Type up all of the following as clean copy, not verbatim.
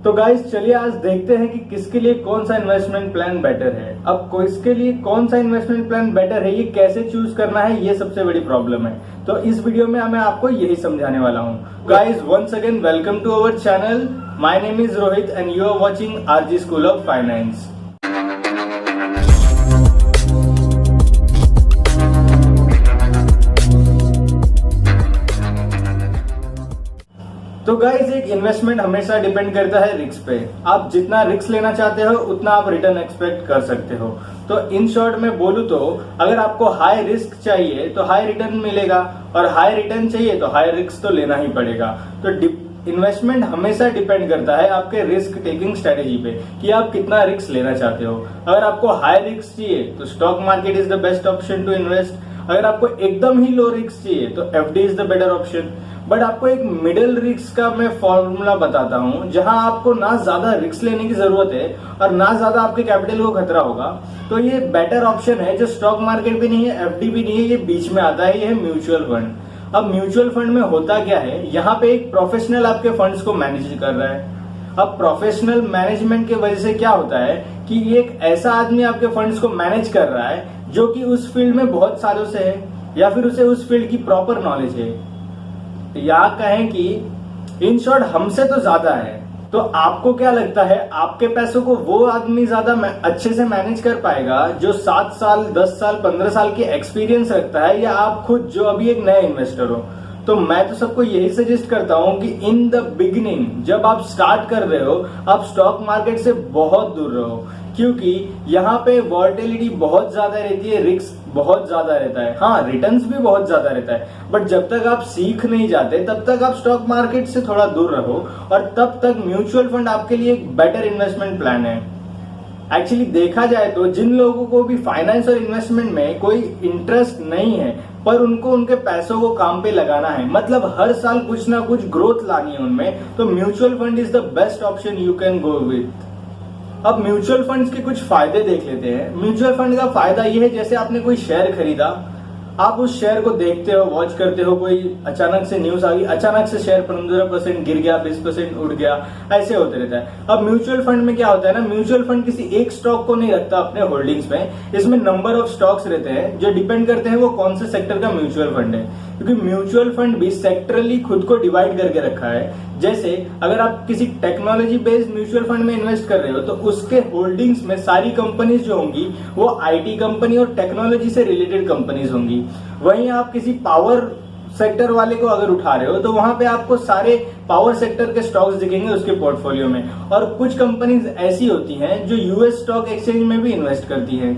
तो गाइस चलिए आज देखते हैं कि किसके लिए कौन सा इन्वेस्टमेंट प्लान बेटर है। अब किसके लिए कौन सा इन्वेस्टमेंट प्लान बेटर है, ये कैसे चूज करना है, ये सबसे बड़ी प्रॉब्लम है। तो इस वीडियो में मैं आपको यही समझाने वाला हूँ। Guys once again welcome to our channel. My name is Rohit and you are watching RG school of finance. तो गाइस एक इन्वेस्टमेंट हमेशा डिपेंड करता है रिस्क पे। आप जितना रिस्क लेना चाहते हो उतना आप रिटर्न एक्सपेक्ट कर सकते हो। तो इन शॉर्ट में बोलूं तो अगर आपको हाई रिस्क चाहिए तो हाई रिटर्न मिलेगा, और हाई रिटर्न चाहिए तो हाई रिस्क तो लेना ही पड़ेगा। तो इन्वेस्टमेंट हमेशा डिपेंड करता है आपके रिस्क टेकिंग स्ट्रेटेजी पे कि आप कितना रिस्क लेना चाहते हो। अगर आपको हाई रिस्क चाहिए तो stock market is the best option to invest. अगर आपको एकदम ही लो रिस्क चाहिए तो FD is the better option. But आपको एक मिडिल रिस्क का मैं फॉर्मूला बताता हूं, जहां आपको ना ज्यादा रिस्क लेने की जरूरत है और ना ज्यादा आपके कैपिटल को खतरा होगा। तो ये बेटर ऑप्शन है जो स्टॉक मार्केट भी नहीं है, एफडी भी नहीं है, ये बीच में आता है, ये है म्यूचुअल फंड। अब म्यूचुअल फंड में होता क्या है, यहाँ पे एक प्रोफेशनल आपके फंड्स को मैनेज कर रहा है। अब प्रोफेशनल मैनेजमेंट की वजह से क्या होता है कि एक ऐसा आदमी आपके फंड्स को मैनेज कर रहा है जो कि उस फील्ड में बहुत सालों से है, या फिर उसे उस फील्ड की प्रॉपर नॉलेज है, या कहें कि इन शॉर्ट हमसे तो ज्यादा है। तो आपको क्या लगता है आपके पैसों को वो आदमी ज्यादा अच्छे से मैनेज कर पाएगा जो 7 साल 10 साल 15 साल की एक्सपीरियंस रखता है, या आप खुद जो अभी एक नए इन्वेस्टर हो? तो मैं तो सबको यही सजेस्ट करता हूं कि इन द बिगिनिंग जब आप स्टार्ट कर रहे हो आप स्टॉक मार्केट से बहुत दूर रहो, क्योंकि यहाँ पे वॉलेटिलिटी बहुत ज्यादा रहती है, रिस्क बहुत ज्यादा रहता है। हाँ, रिटर्न्स भी बहुत ज्यादा रहता है, बट जब तक आप सीख नहीं जाते तब तक आप स्टॉक मार्केट से थोड़ा दूर रहो, और तब तक म्यूचुअल फंड आपके लिए एक बेटर इन्वेस्टमेंट प्लान है। एक्चुअली देखा जाए तो जिन लोगों को भी फाइनेंस और इन्वेस्टमेंट में कोई इंटरेस्ट नहीं है, पर उनको उनके पैसों को काम पे लगाना है, मतलब हर साल कुछ ना कुछ ग्रोथ लानी है उनमें, तो mutual fund is the best option you can go with. अब म्यूचुअल फंड्स के कुछ फायदे देख लेते हैं। म्यूचुअल फंड का फायदा यह है, जैसे आपने कोई शेयर खरीदा, आप उस शेयर को देखते हो, वॉच करते हो, कोई अचानक से न्यूज आ गई, अचानक से शेयर 15% गिर गया, 20% उड़ गया, ऐसे होते रहता है। अब म्यूचुअल फंड में क्या होता है ना, म्यूचुअल फंड किसी एक स्टॉक को नहीं रखता अपने होल्डिंग्स में, इसमें नंबर ऑफ स्टॉक्स रहते हैं जो डिपेंड करते हैं वो कौन से सेक्टर का म्यूचुअल फंड है, क्योंकि म्यूचुअल फंड भी सेक्टरली खुद को डिवाइड करके रखा है। जैसे अगर आप किसी टेक्नोलॉजी बेस्ड म्यूचुअल फंड में इन्वेस्ट कर रहे हो तो उसके होल्डिंग्स में सारी कंपनीज जो होंगी वो आईटी कंपनी और टेक्नोलॉजी से रिलेटेड कंपनीज होंगी। वहीं आप किसी पावर सेक्टर वाले को अगर उठा रहे हो तो वहां पे आपको सारे पावर सेक्टर के स्टॉक्स दिखेंगे उसके पोर्टफोलियो में। और कुछ कंपनीज ऐसी होती हैं जो यूएस स्टॉक एक्सचेंज में भी इन्वेस्ट करती हैं,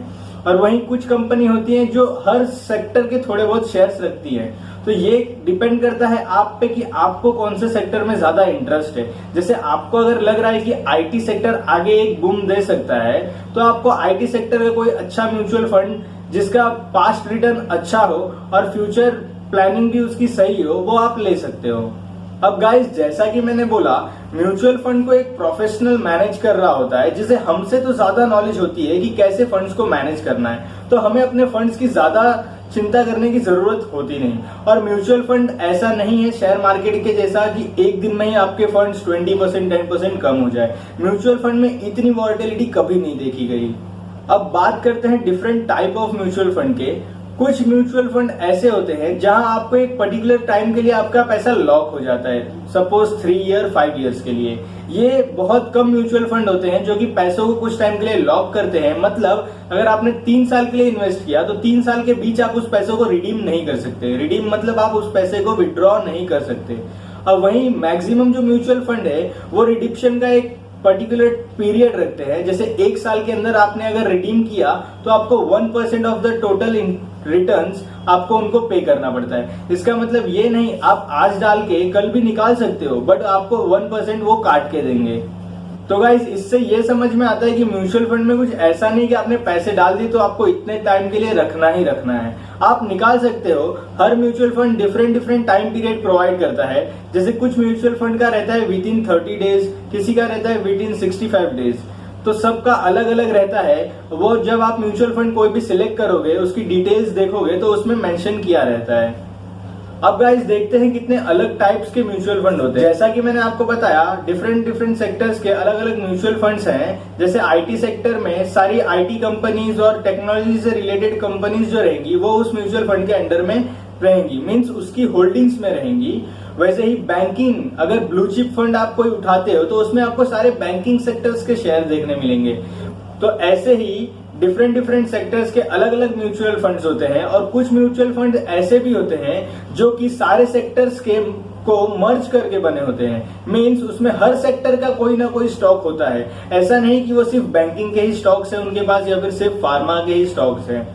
और वहीं कुछ कंपनी होती हैं जो हर सेक्टर के थोड़े बहुत शेयर्स रखती हैं। तो ये डिपेंड करता है आप पे कि आपको कौन से सेक्टर में ज्यादा इंटरेस्ट है। जैसे आपको अगर लग रहा है कि आईटी सेक्टर आगे एक बूम दे सकता है, तो आपको आईटी सेक्टर का कोई अच्छा म्यूचुअल फंड जिसका पास्ट रिटर्न अच्छा हो और फ्यूचर प्लानिंग भी उसकी सही हो, वो आप ले सकते हो। अब गाइस जैसा कि मैंने बोला, म्यूचुअल फंड को एक प्रोफेशनल मैनेज कर रहा होता है, जिसे हमसे तो ज्यादा नॉलेज होती है कि कैसे फंड्स को मैनेज करना है। तो हमें अपने फंड्स की ज्यादा चिंता करने की जरूरत होती नहीं। और म्यूचुअल फंड ऐसा नहीं है शेयर मार्केट के जैसा कि एक दिन में ही आपके फंड्स 20% 10% कम हो जाए। म्यूचुअल फंड में इतनी वॉलेटिलिटी कभी नहीं देखी गई। अब बात करते हैं different type of mutual fund के। कुछ म्यूचुअल फंड ऐसे होते हैं जहां आपको एक पर्टिकुलर टाइम के लिए आपका पैसा लॉक हो जाता है, सपोज 3 ईयर 5 ईयर्स के लिए। ये बहुत कम म्यूचुअल फंड होते हैं जो कि पैसों को कुछ टाइम के लिए लॉक करते हैं। मतलब अगर आपने 3 साल के लिए इन्वेस्ट किया तो 3 साल के बीच आप उस पैसों को रिडीम नहीं कर सकते। रिडीम मतलब आप उस पैसे को विड्रॉ नहीं कर सकते। अब वहीं मैक्सिमम जो म्यूचुअल फंड है वो रिडिप्शन का एक पर्टिकुलर पीरियड रखते हैं। जैसे 1 साल के अंदर आपने अगर रिडीम किया तो आपको 1% ऑफ द टोटल रिटर्न्स आपको उनको पे करना पड़ता है। इसका मतलब ये नहीं आप आज डाल के कल भी निकाल सकते हो, बट आपको 1% वो काट के देंगे। तो गाइस इससे ये समझ में आता है कि म्यूचुअल फंड में कुछ ऐसा नहीं कि आपने पैसे डाल दिए तो आपको इतने टाइम के लिए रखना ही रखना है, आप निकाल सकते हो। हर mutual fund different time period provide करता है। जैसे कुछ म्यूचुअल फंड का रहता है विद इन 30 डेज, किसी का रहता है विद इन 65 डेज। तो सबका अलग अलग रहता है। वो जब आप म्यूचुअल फंड कोई भी सिलेक्ट करोगे उसकी डिटेल्स देखोगे तो उसमें मेंशन किया रहता है। अब गाइस देखते हैं कितने अलग टाइप्स के म्यूचुअल फंड होते हैं। जैसा कि मैंने आपको बताया, डिफरेंट सेक्टर्स के अलग अलग म्यूचुअल फंड्स हैं। जैसे आईटी सेक्टर में सारी आईटी कंपनीज और टेक्नोलॉजी से रिलेटेड कंपनीज जो रहेंगी वो उस म्यूचुअल फंड के अंडर में रहेंगी, मीन्स उसकी होल्डिंग्स में रहेंगी। वैसे ही बैंकिंग, अगर ब्लू चिप फंड आप कोई उठाते हो तो उसमें आपको सारे बैंकिंग सेक्टर्स के शेयर देखने मिलेंगे। तो ऐसे ही डिफरेंट सेक्टर्स के अलग अलग म्यूचुअल फंड्स होते हैं, और कुछ म्यूचुअल फंड ऐसे भी होते हैं जो कि सारे सेक्टर्स के को मर्ज करके बने होते हैं। मीन्स उसमें हर सेक्टर का कोई ना कोई स्टॉक होता है। ऐसा नहीं कि वो सिर्फ बैंकिंग के ही स्टॉक्स हैं उनके पास, या फिर सिर्फ फार्मा के ही स्टॉक्स हैं।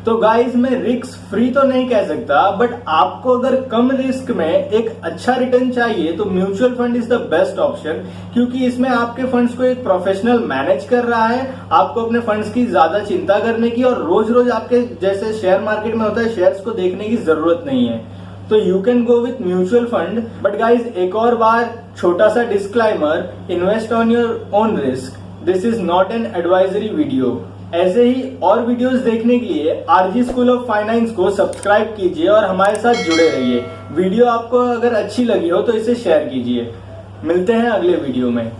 तो गाइस मैं रिस्क फ्री तो नहीं कह सकता, बट आपको अगर कम रिस्क में एक अच्छा रिटर्न चाहिए तो mutual fund is the best option, क्योंकि इसमें आपके फंड्स को एक प्रोफेशनल मैनेज कर रहा है। आपको अपने फंड्स की ज्यादा चिंता करने की और रोज रोज आपके जैसे शेयर मार्केट में होता है शेयर्स को देखने की जरूरत नहीं है। तो you can go with mutual fund. But guys एक और बार छोटा सा disclaimer, invest on your own risk, this is not an advisory video. ऐसे ही और वीडियोस देखने के लिए आरजी स्कूल ऑफ फाइनेंस को सब्सक्राइब कीजिए और हमारे साथ जुड़े रहिए। वीडियो आपको अगर अच्छी लगी हो तो इसे शेयर कीजिए। मिलते हैं अगले वीडियो में।